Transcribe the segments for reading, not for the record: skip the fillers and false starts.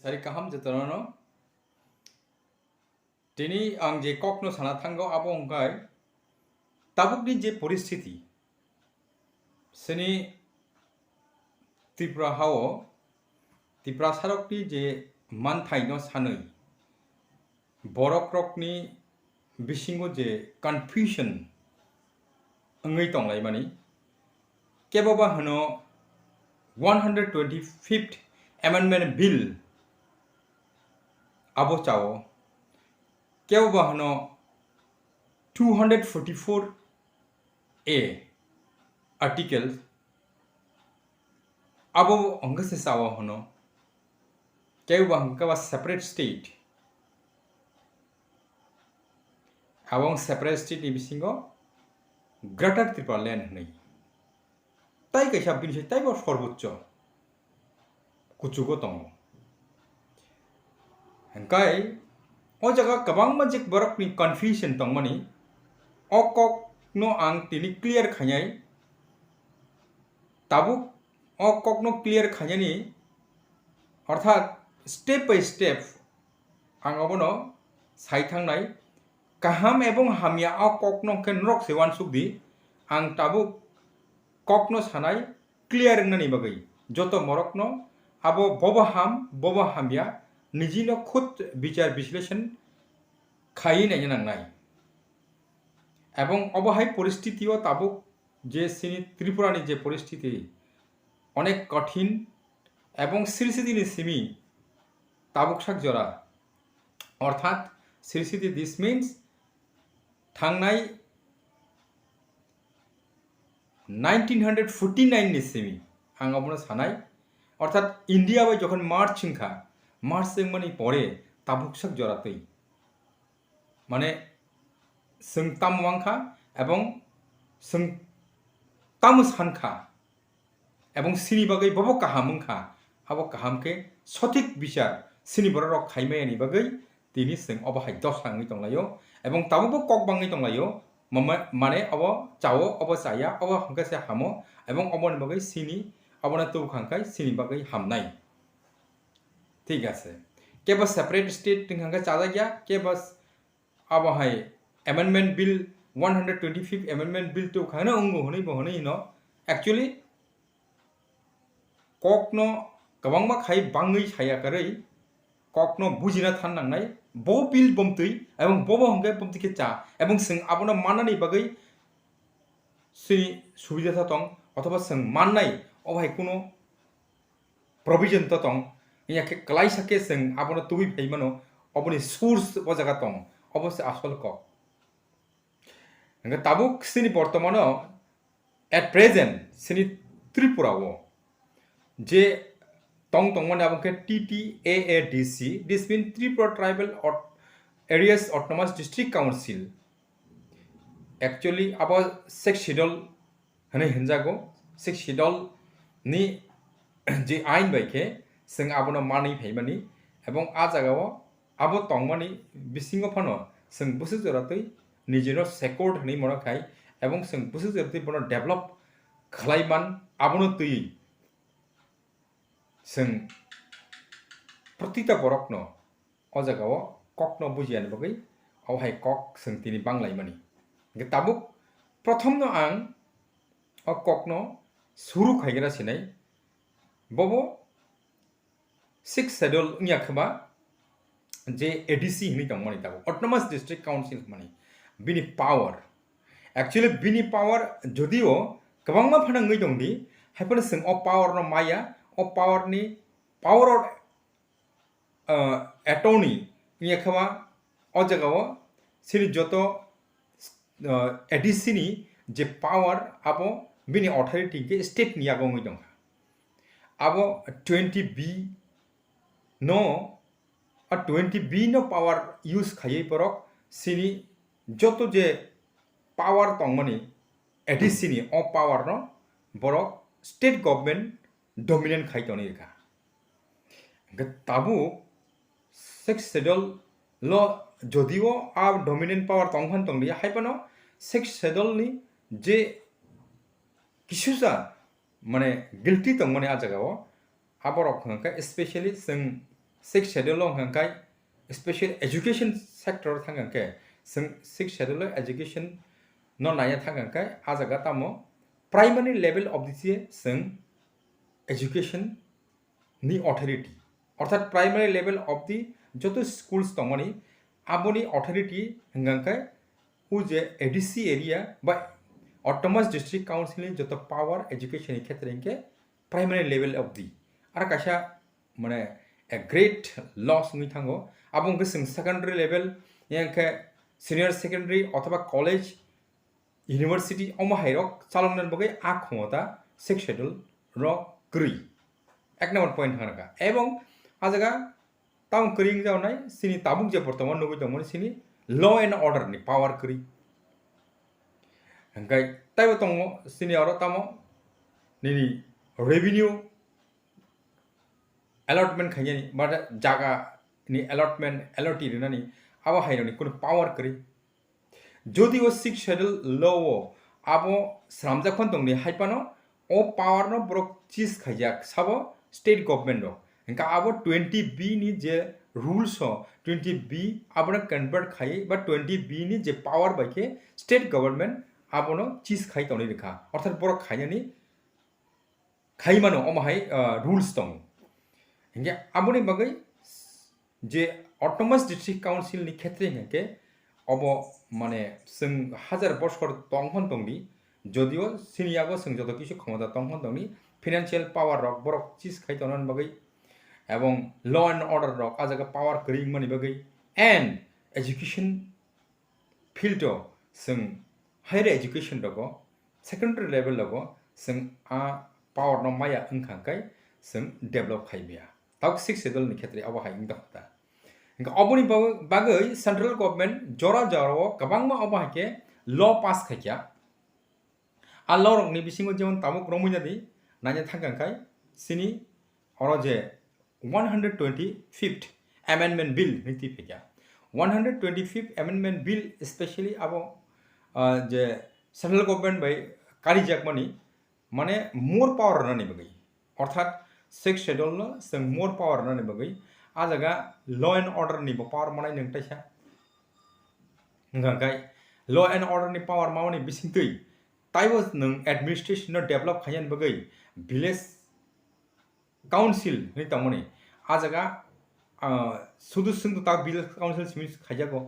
Sari kaham jatano tini ang je kokno sana thango abo hongkai tabukni je poristiti seni Tripura hao Tiprasarokni je manthai no sanui borok rokni bisingo je confusion ngai tonglai mani keboba hano 125th amendment bill abo chao keboba hano 244A articles abo angase sawa hono keboba hangka separate state abong separate state ni bisingo greater Tripura land nei tai kaisa bini tai bo sorboccho kuchugo tongo hangkai o jaga kabang majik borok ni confusion tongmani okok no ang tini clear khanyai tabuk okok no clear khanyani অর্থাৎ step by step ang abono saithangnai kaham ebong hamia o kokno ke nrok sewan sukdi ang tabuk kokno sanai clear nani bagai joto morokno abo bobo ham bobo hamia nijino khud বিচার বিশ্লেষণ খাই নাই nangnai এবং অবহাই পরিস্থিতিও তাবুক যে সিনি ত্রিপুরানি যে পরিস্থিতি অনেক কঠিন এবং সিরিসিদিনি সিমি তাবুক শাক জরা অর্থাৎ সিরিসিদি দিস মিন্স থাংনাই 1949 নি সিমি আং অবনো সানাই অর্থাৎ ইন্ডিয়া বাই যখন মার্চ ছিংখা মার্চ মানে পরে তাবুক শাক জরাতই মানে जों तामुवांखा एबं जों तामु सानखा एबं सिनि बागै बबो काहामंखा आबो काहामके सठिक बिचार सिनि बरक खाइमायानि बागै तिनि जों अबहाय दसाङै दंलायो एबं ताबुबो कक बाङै दंलायो माने अब चावो अब जाया अब हंकासे हामो एबं अबनि बागै सिनि अबना तौ खांखाय सिनि बागै हामनाय ठीक আছে केबो सेपरेट स्टेट तिंखांगा चाजा गया केबो अबहाय Amendment Bill 125th Amendment Bill to khana ungu honi no actually kokno kabangma khai bangai saya karai kokno bujina than nangnai bo bill bomtui ebong bobo hongkai bomtike cha ebong sing abono manani bagai sini subida tha tong othoba sing mannai obhai kuno provision ta tong inyake klai sake sing abono tubi phaimano oboni source o jaga tong obose asol kok tabuk sini bortomano at present sini Tripurao je tongmani abongke ADC this means Tripura Tribal Areas Autonomous District Council actually about 6 schedule hane hinjago 6 schedule ni je ain baike जों abono mani phaimani ebong a jagao abo tongmani bisingo phano जों busu joratoi निजेनो secured हनै मनाखाय एबं जों बुसु जरति बनो develop खालायमान आबनो तुई जों प्रतिता बरकनो अ जागाव ककनो बुजियान बगै आवहाय कक जों तिनि बांलायमानि ताबुक प्रथमनो आं अ ककनो सुरु खायग्रा सिनाय बबो 6 शेड्यूल नियाखबा जे ADC हनै दंमनि ताबुक ऑटोनोमस डिस्ट्रिक्ट काउंसिल मानि बिनि पावर एक्चुअली बिनि पावर जदिओ गोबांमा फानाङै दंदि हायफोर जों अ पावर न माया अ पावर नि पावर ऑफ एटर्नी नियाखबा अ जगाव सिनि जतो ADC नि जे पावर आबो बिनि अथॉरिटी के स्टेट नि आगोङै दं आबो 20B no 20B no power use खायै परक सिनि joto je power tongmani ADC ni o power no borok state government dominant khai toni ka tabu 6 schedule lo jodio a dominant power tonghan tongli haipano 6 schedule ni je kisusa mane guilty tongmani a jagao aborok khangka especially जों 6 schedule hangkai special education sector thangangke sing 6 schedule education no naya thangangkai ajaga tamo primary level of the sing education ni authority অর্থাৎ primary level of the যত schools দংনি আবনি authority হংগাংকাই হু যে ADC area বা autonomous district council যত পাওয়ার education ক্ষেত্রে ইনকে primary level of the আর কাশা মানে a great loss নি থাঙ্গো আবং গসং secondary level ইয়াংকে senior secondary অথবা college university অমহাইরক চালনার বগে আ ক্ষমতা সিক্স শিডিউল র গ্রি এক নম্বর পয়েন্ট হানাকা এবং আজাga তাও করিং যাওনাই সিনি তাবুক যে বর্তমান নবই দমন সিনি ল এন্ড অর্ডার নি পাওয়ার করি হংকাই তাইবো দङ সিনি আরো তামো নিনি রেভিনিউ অ্যালটমেন্ট খাইনি বা জায়গা নি অ্যালটমেন্ট অ্যালটি রিনানি আবো হাইরনি কোন পাওয়ার করি যদিও সিক্স শিডিউল ল আবো স্রামজাখন দংনি হাইপানো ও পাওয়ার ন ব্রক চিজ খাইজাক সাবো স্টেট গভর্নমেন্ট इनका अब 20B नि जे रूल्स हो 20B अब कन्वर्ट खाई बा 20B नि जे पावर बाइके स्टेट गवर्नमेंट अब नो चीज खाई तौनी लिखा अर्थात बर खाइनानि खाई मानो अमाहाय रूल्स दं इनके अब नि बगै जे ऑटोनमास डिस्ट्रिक्ट काउंसिल नि क्षेत्रे इनके अब माने जों हाजार बछर तंहन दंनि যদিও सिनियागो जों जत किछु क्षमता तंहन दंनि फाइनेंशियल पावर रक बरक चीज खाई तौनन बगै এবং ল এন্ড অর্ডার রক আজাga পাওয়ার করিং মানি বাগै এন্ড এডুকেশন ফিল্ড जों हायर एजुकेशन दगो सेकेंडरी लेवल दगो जों आ पावर न माया ओंखांखाय जों डेभलप खाइबिया ताक सिक्स शिड्यूल नि क्षेत्रे अब हाइं दखता इनका अबनि बागै सेंट्रल गवर्नमेंट जरा जरा गोबांमा अब हाइके ल पास खाइया आ ल रकनि बिसिङो जेमन तामुक रमुइनादि नायनो थांखांखाय सिनि अर जे 125th amendment bill नीति फेंका 125th amendment bill स्पेशली अब जे सेंट्रल गवर्नमेंट बाय कारिजाक मानी माने मोर पावर रननि बगै अर्थात सिक्स शेड्यूल न जों मोर पावर रननि बगै आ जगा ल एंड ऑर्डर नि पावर मानाय नोंथायसा नगाय ल एंड ऑर्डर नि पावर मावनि बिसिंतै ताइबो नों एडमिनिस्ट्रेशन डेभलप खायन बगै विलेज काउंसिल नि तमनि आजागा सुदु सुंदु ता विलेज काउंसिल सिमिस खाइजागो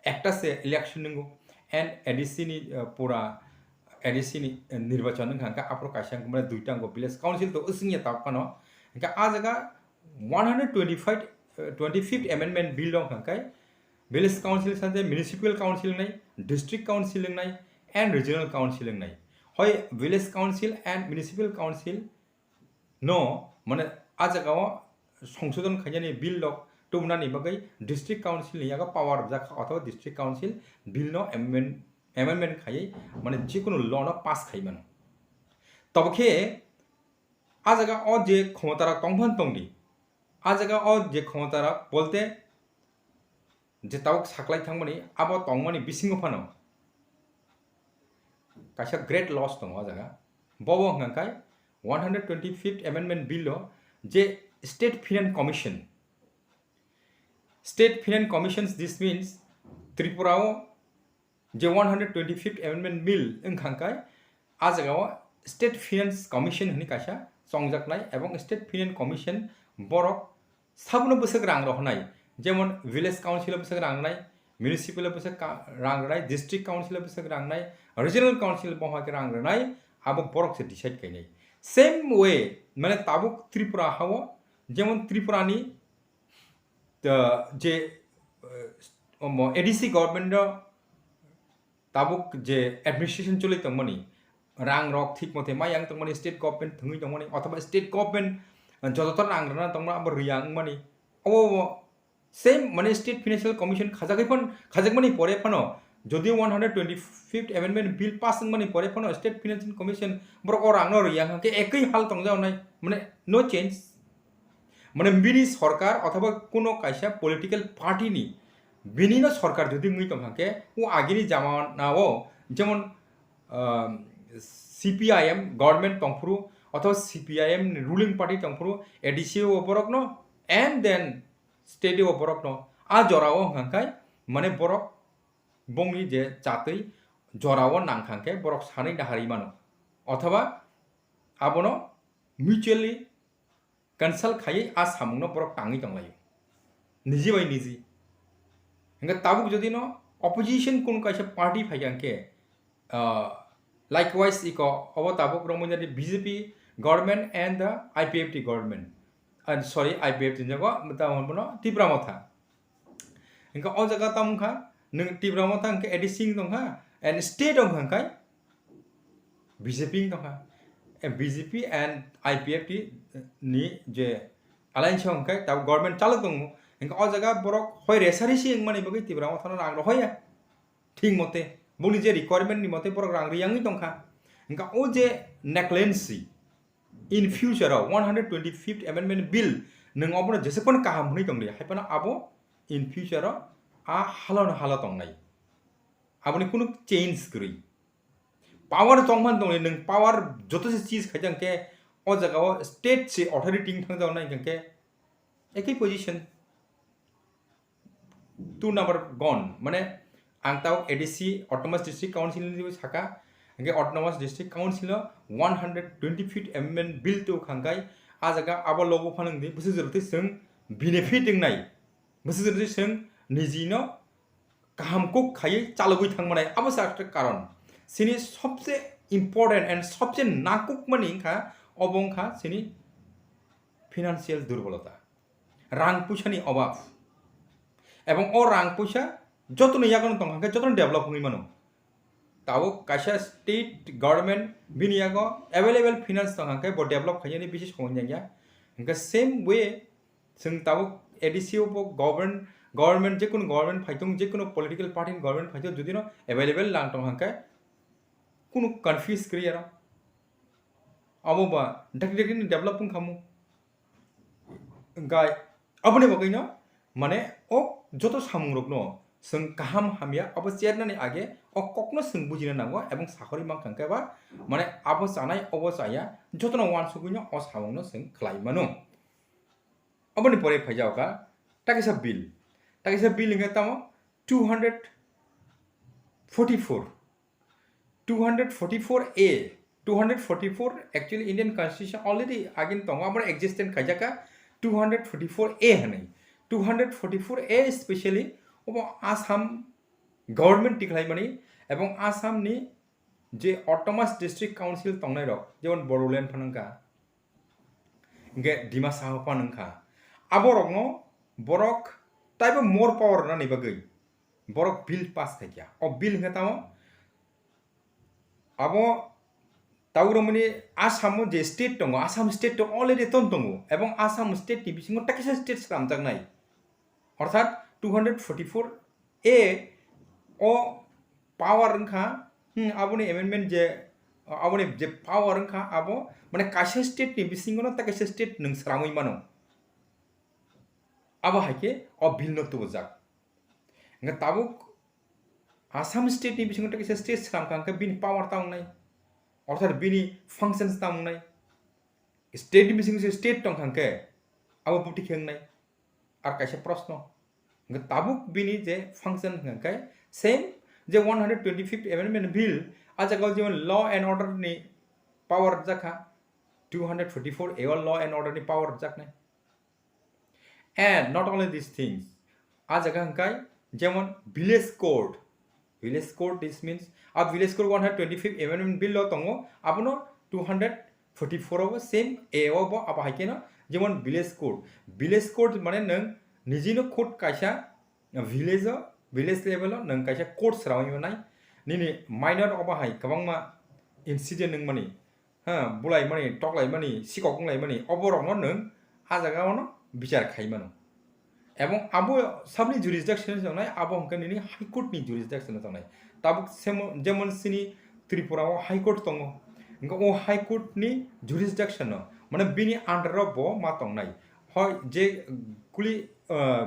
একটা से इलेक्शन नंगो एंड एडीसी नि पूरा एडीसी नि निर्वाचन नंखांका आपरो काशां कुमरा दुइटांगो विलेज काउंसिल तो उसिंया तापनो इनका आजागा 125th amendment bill दं खांकाय विलेज काउंसिल साथे म्युनिसिपल काउंसिल नाय डिस्ट्रिक्ट काउंसिल नाय एंड रीजनल काउंसिल नाय হয় village council and municipal council नो माने आजागाव संशोधन खायनि बिल दं टुमनानि बगै डिस्ट्रिक्ट काउंसिल नियागा पावर जाखा अथवा डिस्ट्रिक्ट काउंसिल बिल नो एमेंडमेंट खायै माने जिकुनु ल न पास खायमन तबखे आजागा अ जे क्षमतारा तंहन तंगदि आजागा अ जे क्षमतारा बोलते जे ताव साख्लाय थांमनि आबो तंगमनि बिसिङो फानो काशा ग्रेट लस दं आजागा बबो हंखाय 125th amendment bill जे state finance commissions this means त्रिपुराव जे 125th amendment bill ओंखांखाय आजागाव स्टेट फाइनेंस कमिशन हनि काशा संजाकनाय एवं स्टेट फाइनेंस कमिशन बरक साबनो बोसोक रां रहनाय जेमन विलेज काउंसिल बोसोक रांनाय म्युनिसिपल बोसोक रांनाय डिस्ट्रिक्ट काउंसिल बोसोक रांनाय रीजनल काउंसिल बहाक रांनाय आबो बरक से डिसाइड खायनाय सेम वे माने ताबुक त्रिपुरा हाव जेमन त्रिपुरानि जे एडीसी गवर्नमेंट ताबुक जे एडमिनिस्ट्रेशन चलै तंमनि रां रक ठीक मथे मायां तंमनि स्टेट गवर्नमेंट थंगै तंमनि अथवा स्टेट गवर्नमेंट जततर रां रना तंमना अब रियां मानि ओ सेम माने स्टेट फाइनेंशियल कमिशन खाजाकमनि परे फनो जदि 125th amendment bill पास मानि परे फनो स्टेट फाइनेंशियल कमिशन ब्रक रां न रियां के एकै हाल तंजावनाय माने नो चेंज माने बिनि सरकार अथवा कोनो कायसा पॉलिटिकल पार्टी नि बिनि न सरकार जदि ngै तंहाके ओ आगिनि जामानाव जेमन सीपीआईएम गवर्नमेंट तंफुरु अथवा सीपीआईएम रुलिंग पार्टी तंफुरु एडीसी ओबरक न एंड देन स्टेट बरक न आ जराओ हांखाय माने बरक बंगनि जे जातै जराओ नांखांखे बरक सानै दाहारि मानो अथवा आबनो म्यूचुअली कंसल्ट खायै आ सामुंनो बरक टाङै तंलायो निजी बाय निजी हंगा ताबुक जदि न opposition कुन कायसे पार्टी फाइयांके likewise iko अब ताबुक रमो जदि BJP government and the IPFT government and sorry IPFT जगो मता होनबनो तिब्रामा था हंगा ओ जगह तामुखा नों तिब्रामा था हंके ADC दंहा and state दं हंकाय BJP दंहा BJP and IPFT नि जे alliance हंकाय ताब government चालक दं हंगा ओ जगह बरक होय रेसारि सिंग माने बगै तिब्रामा थाना रांग होया ठीक मते बुनि जे रिक्वायरमेंट नि मते बरक रांग रियांगै दंखा हंगा ओ जे नेक्लेंसी in future 125th amendment bill नों अबनो जेसेपन काहाम हुनै दंदे हायपना आबो in future आ हालन हाला दंनाय आबनि कुनु चेंज करै पावर तंगमान दंने नों पावर जतो से चीज खायजंके ओ जगह स्टेट से अथॉरिटी थांग जाव नाय जंके एकै पोजीशन 2 नंबर गन माने आंताव ADC ऑटोनोमस डिस्ट्रिक्ट काउंसिल नि साका हंगे autonomous district council 125th amendment bill तो खांगाय आ जगह आबो लोगो फानंदि बुसुजरते जों बेनिफिट नाय बुसुजरते जों निजिनो काहामको खायै चालगै थांमानाय आबो साक्ट कारण सिनि सबसे इम्पोर्टेंट एंड सबसे नाकुकमानि खा अबंखा सिनि फाइनेंशियल दुर्बलता रां पैसानि अभाव एवं ओ रां पैसा जतनो यागन तंखांखे जतनो डेभलप हुनै मानो ताबो काशा स्टेट गवर्नमेंट बिनियागो अवेलेबल फाइनेंस तंखांखे बो डेभलप खायनि बिसि समन्याया हंगा सेम वे जों ताबो ADC बो गवर्नमेंट जे कुन गवर्नमेंट फाइतों जे कुन पॉलिटिकल पार्टी गवर्नमेंट फाइतों जुदिनो अवेलेबल लांग तंखांखे कुनु कन्फ्यूज क्रियारा अबोबा डाक्टिकनि डेभलपिंग खामु गाय अबने बगैनो माने ओ जतो सामुंरक न जों गाहाम हामिया अब चेरनानि आगे ओ ककनो जों बुजिनो नांगौ एवं साखरि मांखांखे बा माने आबो जानाय अबसाया जतनो वान सुगुनो अ सामुंनो जों खलाय मानो अबनि परे फाइजावका ताकिसा बिल इंगे तामो 244A 244 actually Indian constitution already again tongo amar existent khajaka 244A hanai 244A especially obo Assam government tikhlai mani ebong Assam ni je autonomous district council tongnai rok jemon Bodoland phanangka ge Dimasa phanangka aborok no borok taibo more power na ni bagai borok bill pass khaikya o bill ngatamo abo ताउरमनि आसाम जे state दङ Assam state तो already तन दङ एवं Assam state नि बिसिङाव ताकिसा state सामजागनाय अर्थात 244A ओ power रंखा आबोनि amendment जे आबोनि जे power रंखा आबो माने कासे स्टेट नि बिसिङाव ताकिसा स्टेट नों सरामै मानो आबो हायके अ बिल न तो जाक nga tabuk आसाम स्टेट नि बिसिङाव ताकिसा स्टेट सामखांके बिनि पावर तांनाय अर्थात बिनि फांशन्स तामनाय स्टेट मिसिं से स्टेट तंखांके आबो बुटि खेंनाय आर कायसे प्रश्न ताबुक बिनि जे फांशन हंखाय सेम जे 125th amendment बिल आ जगह जे लॉ एंड ऑर्डर नि पावर जाखा 244 ए लॉ एंड ऑर्डर नि पावर जाखनाय and not only this things आ जगह हंखाय जेमन village code this means a village code 125th amendment bill lo tongo abono 244 obo same a obo aba haikena jemon village code mane nang nijino code kaisa village level nang kaisa code srawai nai nini minor oba hai kabangma incident nang mani ha bulai mani toklai mani sikok ngai mani oborok no nang a jaga ono bichar khai mano এবং আবো সাবনি jurisdiction জনাই আবো হংকানি high court নি jurisdiction জনাই তাবুক যেমন সিনি ত্রিপুরাও high court দङ इंगा ओ high court नि jurisdiction माने बिनि आन्डार बो मा तंनाय হয় जे कुली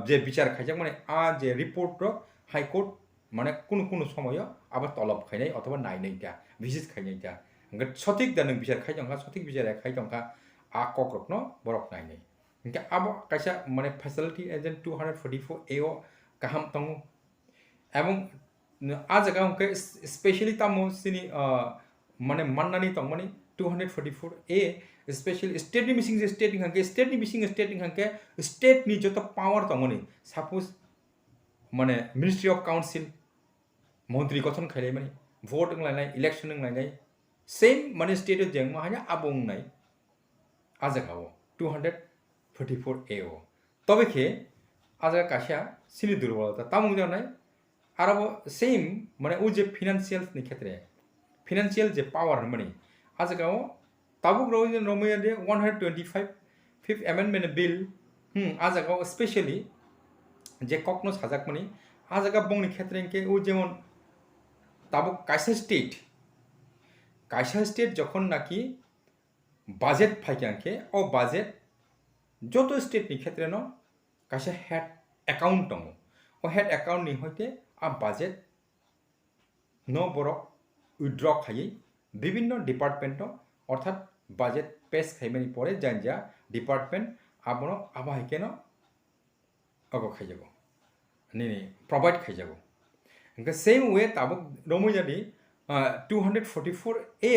जे बिचार खायजाक माने आ जे रिपोर्ट रो हाईकोर्ट माने कुनु कुनु समय आबा तलब खायनाय अथवा नायनाय दा भिजिट खायनाय दा इंगा सठिक दा नों बिचार खायजंगा सठिक बिचार खायजंगा आ कक्रक न बरक नायनाय hingke abo kaisa mane facility agent 244 AO kaham tongo ebong a jaga hingke especially tamo sini mane mannani tongmani 244 A especially state ni missing state hingke state ni missing state hingke state ni joto power tongoni suppose mane ministry of council মন্ত্রী গঠন খাইলে মানে vote লাইনাই election লাইনাই same মানে state জেং মাহা냐 আবং নাই আজাগাও 244 AO তবে খে আজাগা কাশা সিনি দুর্বলতা তামুং জানাই আরো সেম মানে ও যে ফিনান্সিয়াল নি ক্ষেত্রে ফিনান্সিয়াল যে পাওয়ার মানে আজাগাও তাবুক রোজন রময়া দে 125 ফিফথ অ্যামেন্ডমেন্ট বিল আজাগাও স্পেশালি যে ককনো সাজাক মানে আজাগা বংনি ক্ষেত্রে ও যেমন তাবো কাইসা স্টেট যখন নাকি বাজেট ফাইকাঙ্কে ও বাজেট যত স্টেট নি ক্ষেত্রে ন কাইসা হেড অ্যাকাউন্ট দङ ও হেড অ্যাকাউন্ট নি হইতে আ বাজেট ন বড় উইথড্র খাই বিভিন্ন ডিপার্টমেন্ট অর্থাৎ বাজেট পেশ খাইমানি পরে জানজা ডিপার্টমেন্ট আবনো আবাহিকে ন অগ খাই যাব নি প্রভাইড খাই যাব the same way tabuk romu jadi 244 A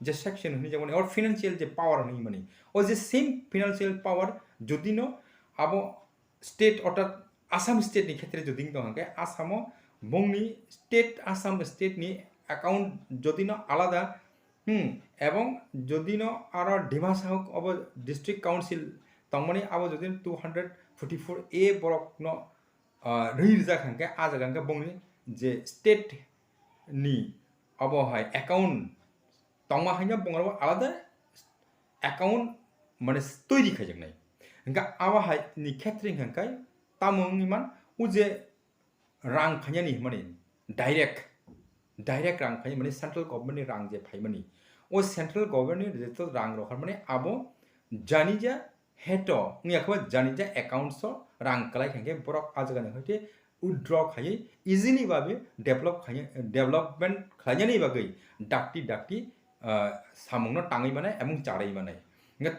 যে সেকশন হনি যেমন or financial যে পাওয়ার হনি মানে ও যে সেম ফিনান্সিয়াল পাওয়ার যদি ন আবো স্টেট অর্থাৎ আসাম স্টেট নি ক্ষেত্রে যদি দংকে আসাম বংনি স্টেট আসাম স্টেট নি অ্যাকাউন্ট যদি ন আলাদা এবং যদি ন আর ডিমাসা হোক অব ডিস্ট্রিক্ট কাউন্সিল তংমানি আবো যদি 244 A বরক ন রিজা খাঙ্কে আজাগাঙ্কে বংনি যে স্টেট নি আবহাওয়ায় অ্যাকাউন্ট তংমাহাইনা বঙ্গারাও আলাদা অ্যাকাউন্ট মানে তৈরি খাইজনাই হংকা আবহাওয়ায় নি ক্ষেত্রে হংকাই তামুংনি মান ও যে রাং খাইনি মানে ডাইরেক্ট রাং খাই মানে সেন্ট্রাল গভর্নমেন্টনি রাং যে ফাইমানি ও সেন্ট্রাল গভর্নমেন্টনি যেত রাং রখার মানে আবো জানি যা হেট নিয়াখবা জানি যা অ্যাকাউন্টস রাং কালাই খাইকে বরক আজগানি হইতে উইথড্র খাই ইজিলি ভাবে ডেভেলপমেন্ট খাইনি বাকি ডাক্তি সামুংনো টাঙাই মানে এবং চাড়াই মানে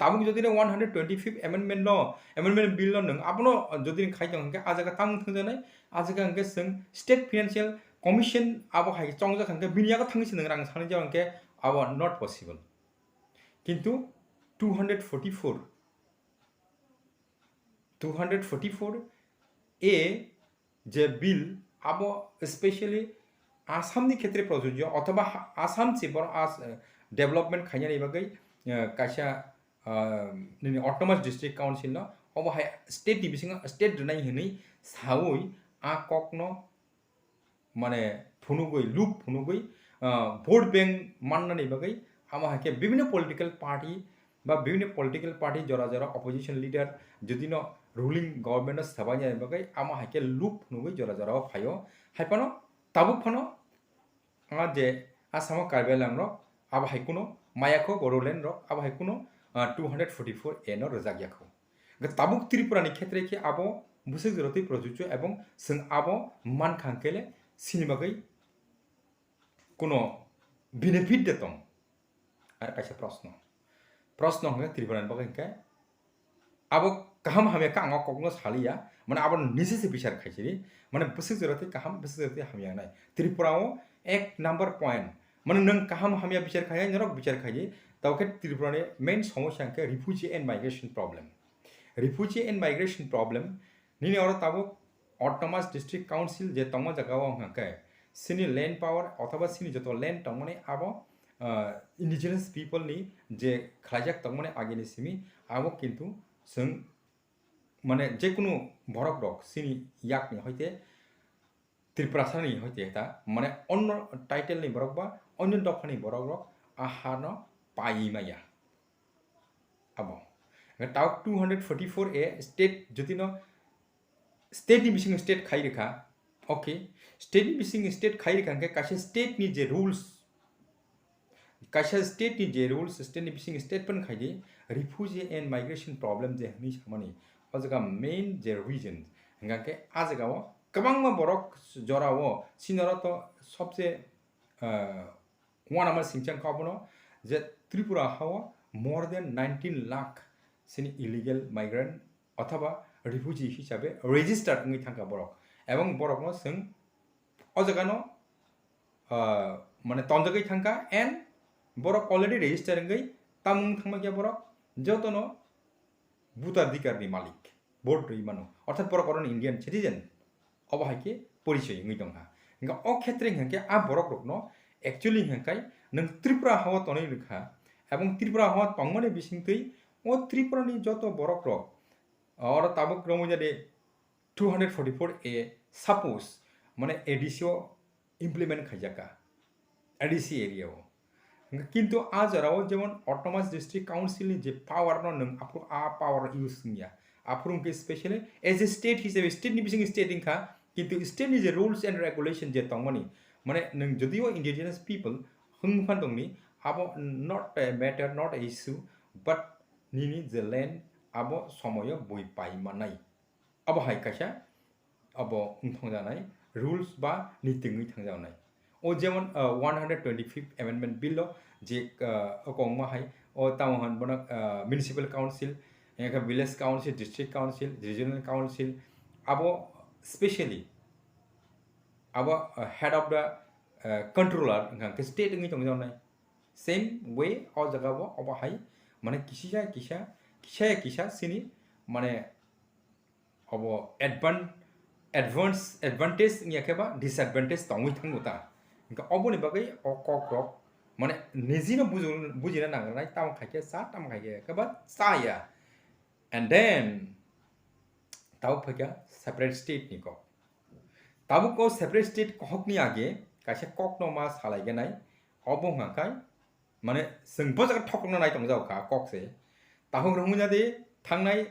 তাবুক যদি 125 অ্যামেন্ডমেন্ট বিল নং আপনো যদি খাইজং হংকে আজাga তাং থংজানাই আজাga হংকে जों স্টেট ফিনান্সিয়াল কমিশন আবো হাই চংজা হংকে বিনিয়াga থাংসি নং রাং সানি যাও হংকে আবো নট পসিবল কিন্তু 244 A যে বিল আবো স্পেশালি আসামনি ক্ষেত্রে প্রযোজ্য অথবা আসাম চিপর ডেভেলপমেন্ট খাইনি বাকি কাইসা অটোনমাস ডিস্ট্রিক্ট কাউন্সিল ন অবহাই স্টেট ডিভিশন স্টেট নাই হনি সাউই আ ককন মানে ফুনুগই লুপ ফুনুগই ভোট ব্যাংক মাননানি বাকি আমাকে বিভিন্ন পলিটিক্যাল পার্টি বা বিভিন্ন পলিটিক্যাল পার্টি জরা অপোজিশন লিডার যদি ন রুলিং গভর্নমেন্ট সাবাই বাকি আমা হাইকে লুপ নুগই জরা ফাইও হাইপানো তাবুক ফানো যে আসাম কার্বি আংলং রক আবা হাইকুনো মায়াখো বড়োল্যান্ড রক আবা হাইকুনো 244 A ন রজাগিয়াখো তাবুক ত্রিপুরানি ক্ষেত্রে কি আবো বুসে জরতি প্রযোজ্য এবং जों আবো মান খাঙ্কেলে সিনেমাগৈ কোনো বেনিফিট দেতং আর কাছে প্রশ্ন হয়ে ত্রিপুরানি বাকি আবো কাহাম হামিয়া কাঙা কখনো সালিয়া মানে আবার নিজেসে বিচার খাইছিরি মানে বসে জরতে কাহাম বসে জরতে হামিয়া নাই ত্রিপুরাও এক নাম্বার পয়েন্ট মানে নং কাহাম হামিয়া বিচার খাই নরক বিচার খাই তাওকে ত্রিপুরানি মেইন সমস্যা কে refugee and migration problem Nini R Tabo autonomous district council যে তম জায়গাও হাঙ্কে সিনি ল্যান্ড পাওয়ার অথবা সিনি যত ল্যান্ড তংমানে আবো ইন্ডিজিনাস পিপল নি যে খাইজাক তংমানে আগেনি সিমি আবো কিন্তু जों মানে যে কোনো বরক রক সিনি ইয়াকনি হইতে ত্রিপুরাসানি হইতে এটা মানে অন্য টাইটেলনি বরক বা অন্য দফানি বরক রক আহান পাইমায়া আবো তাও 244 A স্টেট যদি ন স্টেট ডিভিশন স্টেট খাই রেখা ওকে স্টেট ডিভিশন স্টেট খাই রেখা কাছে স্টেট নি যে রুলস কাইসা স্টেট नि जे रूल्स स्टेट नि बिसिंग स्टेट पन खाइदि रिफ्यूजी एंड माइग्रेशन प्रॉब्लम जे हनि सामानि अजगा मेन जे रीजन हंगाके आजगाव कबांगमा बरक जराव सिनरत सबसे वन नंबर सिंचन काबनो जे त्रिपुरा हाव मोर देन 19 लाख सिनि इलीगल माइग्रेंट अथवा रिफ्यूजी हिसाबै रेजिस्टार्ड ngै थांखा borok এবং borokno जों o jagano माने तंजगै थांखा and borok already register ngै tamung thangma gya borok jotono भूताधिकारनि मालिक बोर्ड रैमानो अर्थात borok oron Indian citizen अबहायके परिचय ngै दंहा इंगा o क्षेत्रे हंके आ borok rokno actually हंकाय नों त्रिपुरा हावा तनै रखा এবং त्रिपुरा हावा तंगमनि बिसिंतै o त्रिपुरानि जतो borok rok और ताबुक रमुजादे 244A suppose माने ADC implement खाइजाका ADC एरिया किंतु आज राव जेमन ऑटोनोमस डिस्ट्रिक्ट काउंसिल नि जे पावर न नों आपरो आ पावर यूज निया आपरो के स्पेशली एज ए स्टेट हिसाबै स्टेट नि बिसिं स्टेट इंखा किंतु स्टेट नि जे रूल्स एंड रेगुलेशन जे तंगमनि माने नों जदियो इंडिजिनस पीपल हंगफान दंनि आबो not a matter not a issue but निनि जे लैंड आबो समय बय पाइमानाय आबो हाय काशा आबो उंथंजानाय रूल्स बा नीतिङै थांजानाय ओ जेमन 125th amendment बिल जे अकंमा हाय ओ तावहन बनक म्युनिसिपल काउंसिल एका village council district council regional council आबो स्पेशली आबो हेड ऑफ द कंट्रोलर के स्टेट ngै थांजानाय सेम वे ओ जगाबो अबो हाय माने किसा सिनी माने अबो एडवांटेज याकेबा डिसएडवांटेज तंगै थांगोता इंका अबोनि बागै अ कक्रक माने निजिनो बुजिना नांगनाय ताम खायके सा ताम खायके केबा साया एंड देन ताव फैका सेपरेट स्टेट निको ताबु को सेपरेट स्टेट कहकनि आगे कासे ककनो मा सालायगनाय अबो हांकाय माने जोंबो जगा ठकनो नाय तंजावखा ककसे ताहु रहुजादे थांनाय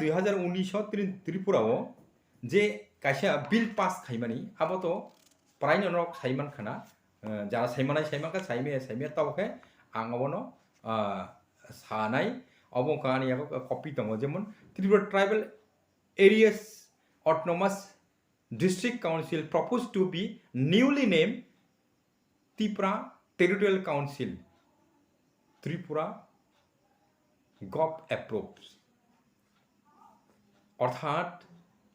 2019 त्रिपुराव जे कासे बिल पास खाइमानि आबोतो प्रायनो नक साइमान खाना जा साइमानका साइमे तावखे आंगबनो सानाय अबो कानियाको कपि दङ जेमन Tripura tribal areas autonomous district council proposed to be newly named Tripura Territorial Council Tripura Gov approves अर्थात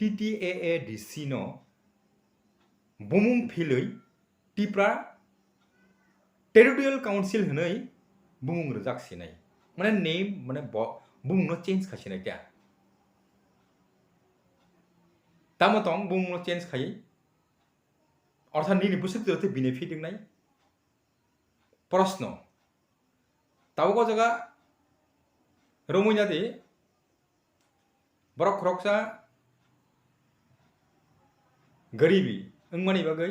TTAADC नो बुमुं फिलै त्रिपुरा टेरिटोरियल काउंसिल हनै बुमुं रजाकसिनाय माने नेम माने बुमुं नो चेंज खासिनाय क्या तामतंग बुमुं नो चेंज खायै अर्थात निनि बुसुक जते बेनिफिट दिंनाय प्रश्न तावको जगा रमुजादि बरक रक्सा गरीबी अंगमानि बागै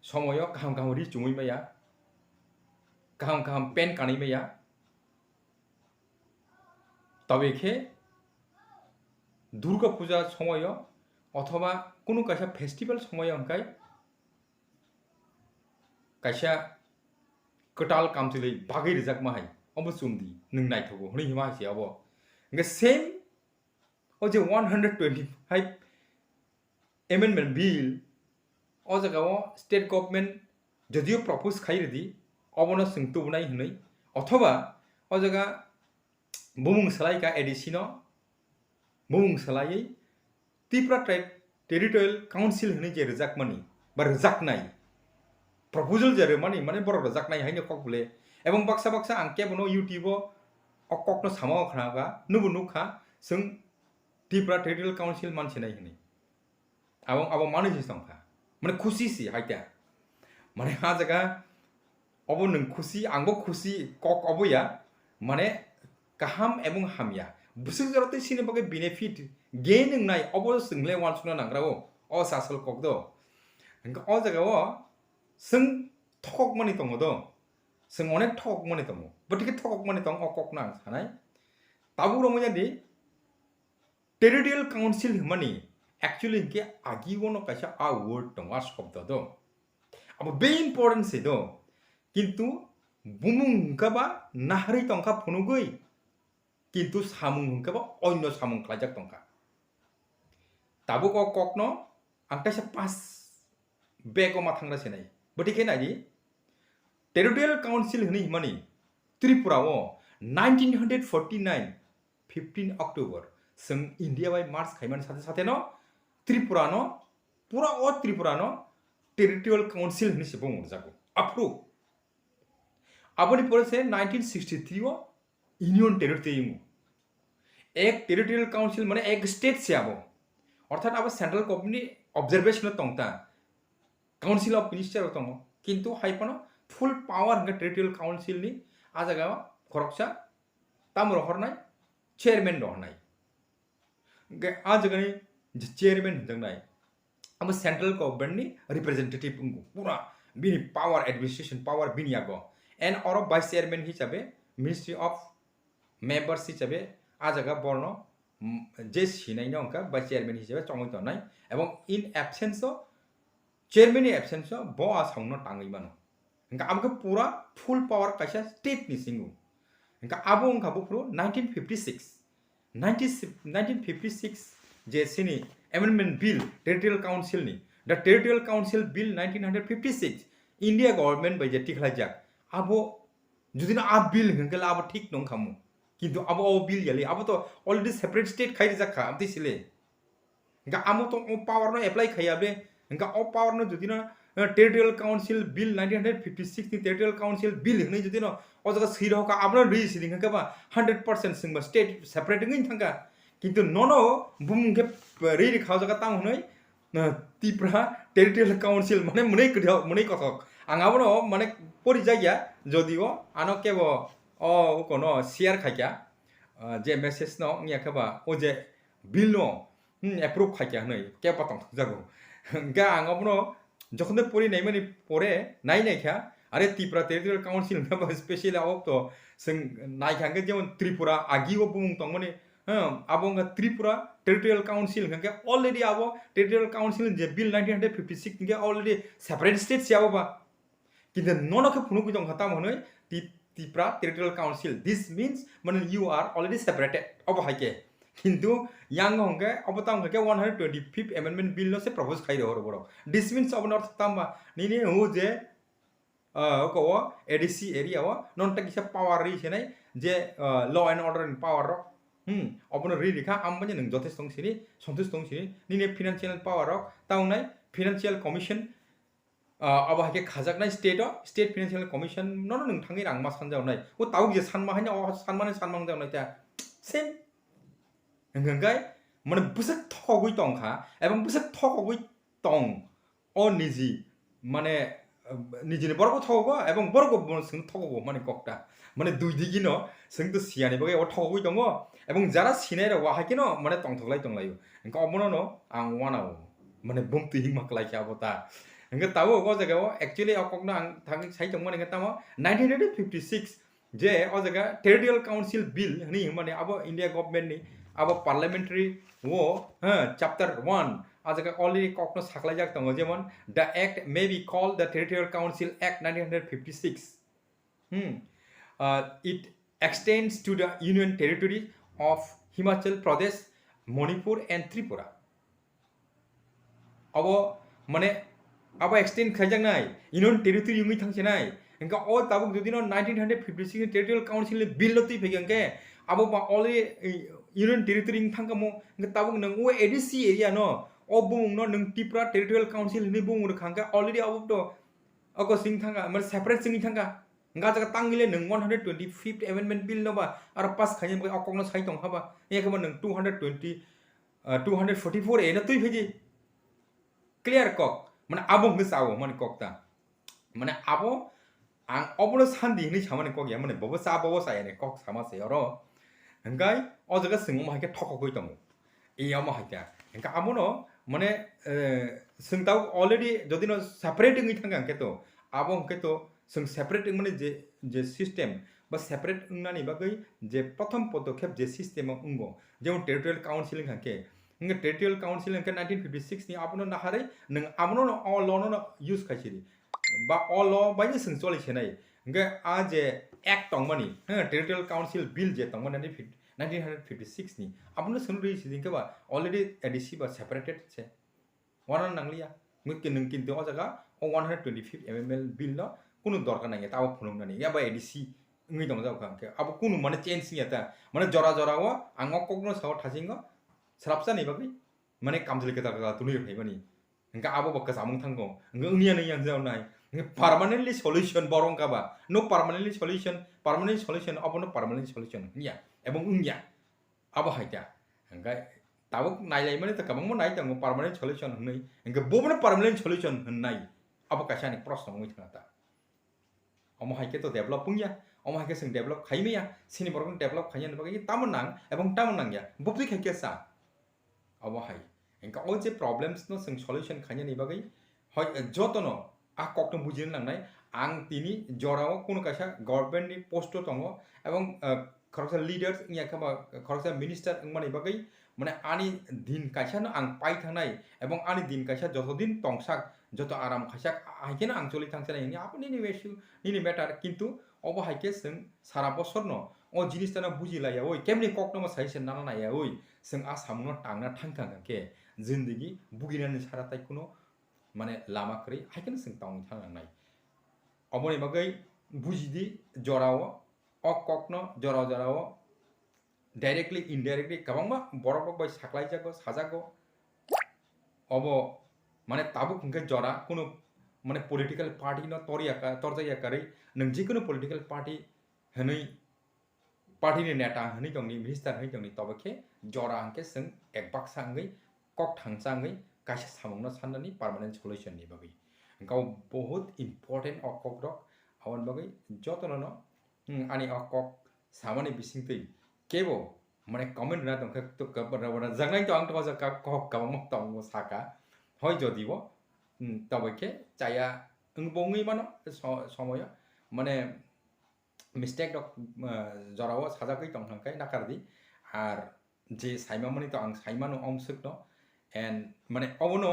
समय गाहाम गाहाम रि चुमै माया गाहाम पेन कानै माया तबेखे दुर्गा पूजा समय अथवा कोनो कासा फेस्टिवल समय अंकाय कासा कटाल कामचलै बागै रिजाक माहाय अबो सुमदि नों नायथगो हनै हिमा हासे अबो इंगे सेम ओ जे 125 amendment bill o jagao state government jodio propose khairidi obono singtubnai hnai othoba o jaga bumung salai ka ADC no bumung salai Tripura Territorial Council hnai je rejakmani ba rejaknai proposal jare mani mane boro rejaknai haino kokbule ebong baksa angke bono YouTube o kokno samao khanaga nubu nukha sing Tripura Territorial Council mansinai hnai अब माने जिसंखा माने खुशी सी हाइटा माने हा जगह अब नों खुशी आंबो खुशी कक अबया माने गाहाम एबं हामिया बुसुक जरते सिने बगे बेनिफिट गेन नाय अब सोंले वानसुना नांग्राओ अ सासल कक दो अ जगह जों ठक माने दङ दो जों अनेक ठक माने दङ बटिके ठक माने दङ अ कक नां सानाय ताबु रमजादि टेरिटोरियल काउंसिल माने actually के आगिवनो कासा आ वर्ड दङ आ शब्द दो अब बे इम्पोर्टेंट से दो किंतु बुमुं हंकाबा नाहरै तंखा फनुगै किंतु सामुं हंकाबा अन्य सामुं खालाजाक तंखा ताबु को ककनो आंकासे पास बेगो मा थांग्रा सेनाय बटिके नायि टेरिटोरियल काउंसिल हनै माने त्रिपुराओ 1949 15 October जों इंडिया बाय मार्च खाइमान साथे साथे न त्रिपुरा न पूरा त्रिपुरा न टेरिटोरियल काउंसिल नि से बुंग जागो अप्रूव अपनी परे से 1963 ओ यूनियन टेरिटरी एक टेरिटोरियल काउंसिल माने एक स्टेट से आबो अर्थात अब सेंट्रल गवर्नमेंट ऑब्जर्वेशन तंगता काउंसिल ऑफ मिनिस्टर तंग किंतु हाइपनो फुल पावर हंगा टेरिटोरियल काउंसिल नि आजागा खरकसा ताम रहरनाय चेयरमैन रहनाय गे आजागानि चेयरमैन हंजंनाय अब सेंट्रल गवर्नमेंट नि रिप्रेजेंटेटिव उंगु पूरा बिनि पावर एडमिनिस्ट्रेशन पावर बिनि आगो एंड और वाइस चेयरमैन हिसाबै मिनिस्ट्री ऑफ मेंबर्स हिसाबै आजागा बर्न जे सिनायनि अंका वाइस चेयरमैन हिसाबै चंगै तनाय एवं इन एब्सेंस ऑफ चेयरमैन नि एब्सेंस ऑफ बो आसावनो टांगै मानो इंका आमके पूरा फुल पावर काइसा स्टेट नि सिंगु इंका आबो अंका बुफ्रो 1956 जे सिनि एमेंडमेंट बिल टेरिटोरियल काउंसिल नि the territorial council bill 1956 India government बाय जे टिखलाइजाक आबो जुदिनो आ बिल हंगला आबो ठीक नं खामु किंतु अब ओ बिल याले अब तो ऑलरेडी सेपरेट स्टेट खाइ जाखा आमति सिले इंका आमो तो ओ पावर नो अप्लाई खायाबे इंका ओ पावर नो जुदिनो टेरिटोरियल काउंसिल बिल 1956 नि टेरिटोरियल काउंसिल बिल हनै जुदिनो ओ जगा सिरहका आबनो रि सिदिं हंका 100% सिंबा स्टेट सेपरेट ngin थांगा किंतु ननो बुमके रि रि खाव जगा तां हनै तिप्रा टेरिटोरियल काउंसिल माने मनै कथक आंगाबनो माने परि जाया जदिओ आनो केबो ओ कोनो शेयर खाइया जे मेसेज न नियाखबा ओ जे बिल नो अप्रूव खाइया नै के पतंग जागो गा आंगाबनो जखने परि नाइमानि परे नायनायखा अरे त्रिपुरा टेरिटोरियल काउंसिल ना स्पेशल अब तो जों नायखांगे जेमन त्रिपुरा आगिओ बुंग तंगमनि आबोंगा त्रिपुरा टेरिटोरियल काउंसिल हंगे ऑलरेडी आबो टेरिटोरियल काउंसिल जे बिल 1956 के ऑलरेडी सेपरेट स्टेट से आबो बा किंतु ननो के फुनु कुजों हता मनै Tripura territorial council this means माने यू आर ऑलरेडी सेपरेटेड अब हाइके किंतु यांग हंगे अब ताम हंगे 125th अमेंडमेंट बिल नो से प्रपोज खाइ रहर बरो दिस मीन्स अब नॉर्थ तामा निने हो जे को ADC एरिया व नन तकिसा पावर रि सेनाय जे लॉ एंड ऑर्डर इन पावर अपनो रि रिखा आमबने नों जथेस दंसिनि संतोष दंसिनि निने फाइनेंशियल पावर ताउनाय फाइनेंशियल कमिशन अब हाके खाजाकनाय स्टेट फाइनेंशियल कमिशन ननो नों थांगि रां मा सानजावनाय ओ ताउ जे सानमा हायना अ सानमाने सानमां जावनाय ता सेम हंगाय माने बुसक थगै तंखा एवं बुसक थगै तंग ओ निजि माने निजिनि बरगो थगो एवं बरगो जों थगो माने कक्टा माने दुइ दिगिनो जों तो सियानि बगे ओ थगै दङ एवं जारा सिनाय रा हाकिनो माने तंथगलाय तंलायो इंका अबनो न आं वानाव माने बुमति हिमा क्लाइखा बता इंका ताव ओ जगाव एक्चुअली अककनो आं थांगि साइ दंमोन इंका तामा 1956 जे ओ जगा टेरिटोरियल काउंसिल बिल नि माने अब इंडिया गवर्नमेंट नि अब पार्लियामेंट्री वो चैप्टर 1 आजका ऑलरेडी कॉकनो साखलाई जाक तंगो जेमन the act may be called the territorial council act 1956 it extends to the union territory of Himachal Pradesh, Manipur and Tripura अब माने अब एक्सटेंड खाइजांनाय union territory युंगि थांसेनाय इंका ओ ताबुक जुदिनो 1956 टेरिटोरियल काउंसिल बिल लति फैगंगे अब ऑलरेडी union territory थांगमो इंका ताबुक नंग ओ ADC एरिया नो ओ बुंग नो नंग त्रिपुरा टेरिटोरियल काउंसिल नि बुंग खांगा ऑलरेडी अब तो अको सिंग थांगा माने सेपरेट सिंग थांगा इंगा जगा तांगिले नंग 125th अमेंडमेंट बिल नोबा आरो पास खायम बगे अककनो साइ दं हाबा एकबा नंग 244 ए न तुइ फेजि क्लियर कक माने आबो गसावो माने ककता माने आबो आं अबनो सान्दि नि सामाने कक या माने बबो सायाने कक सामासे अरो हंगाय ओ जगा सिंग माहाके ठकगै दं एया माहाका हंगा आबोनो माने जों ऑलरेडी जदिनो सेपरेट नङै थांगा केतो आबो केतो जों सेपरेट माने जे सिस्टेम बा सेपरेट नानि बागै जे प्रथम पदक्षेप जे सिस्टेम उंगो जेमन टेरिटोरियल काउंसिल खाके इंगे टेरिटोरियल काउंसिल के 1956 नि आबनो नाहारै नों आबनो अ ल न यूज खाइसिरि बा अ ल बायनो जों चलै छेनाय इंगे आ जे एक्ट तंगमानि टेरिटोरियल काउंसिल बिल जे तंगमानि 1956 नि आबनो सोन रि सिदिं के बा ऑलरेडी ADC बा सेपरेटेड छे वाना नांलिया मुके नों किन्तु अ जगा 125th अमेंडमेंट बिल न कुनु दरकार नाङे ताव फुनुंनानि या बा ADC ngi dong jauh kan ke abo kunu mana change nya ta mana jora jora wa angok kokno saw thasingo serapsa ni bagi mana kamjil kita ka tuni kai bani engka abo bakka samung thango engka ungnya ni yang jauh nai permanently solution borong ka ba no permanently solution abo no permanent solution nya ebong ungnya abo haita engka tabuk nailai mana ta kamang mo nai tango permanent solution hnai engka bobno permanent solution hnai abo kaisa ni proshno ngoi thangata omo haike to develop pungya omo haike sing develop khaimia sini borok develop khainya bagi tamunang ebong tamunang ya bopli khaike sa omo hai engka o je problems no sing solution khainya ni bagi hoi jotono a kokno bujin nangnai ang tini jorao kono kaisa government ni post tongo ebong khoroksa leaders nya khaba khoroksa minister ngmani bagi মানে আনি দিন কাইসা no ang pai thangnai ebong ani din kaisa joto din tongsak joto aram khaisa haikena ang choli thangsanai ni apni ni issue ni matter কিন্তু obo haike sing sara bochor no o jinis ta bujilaya oi kemni kokno ma saisen nana na ya oi sing a samno tangna thangka ke zindagi buginani sara tai kuno মানে lama kri haikena sing tong thangnai oboni bagai bujidi jorao o kokno jora jorao directly indirectly kabangma borok rok bai saklai jago sajago obo মানে tabuk hingke jora kono মানে political party no toriaka torjaya kari nang jikono political party hanai party ni neta hanai jongni minister hanai jongni tobake jora hingke sing ekbak sangai kok thangsangai kaisa samung no sannani permanent solution ni bagi engkau बहुत important okok rok awan bagi jotono no ani okok samani bisingtei kebo মানে comment na tong to kabara jangnai to ang to ja ka kok kabang tong saka hoi jodibo তবকে চায়া বঙ্গই মানো সময় মানে mistake জরাও সাজাকই টংথাंखाय নাকারদি আর যে সাইমামনি তো আং সাইমানো অমসুক ন and মানে অবনো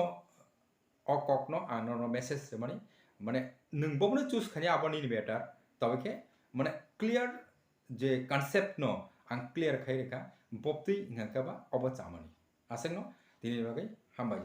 অকক ন আং ন মেসেজ মানে নংববনো চুজ খানি আবনি বেটার তবকে মানে ক্লিয়ার যে কনসেপ্ট ন আং ক্লিয়ার খাই রেখা বপতি ngankaba অব চামানি আসেন ন তিনি বাগै হামবাই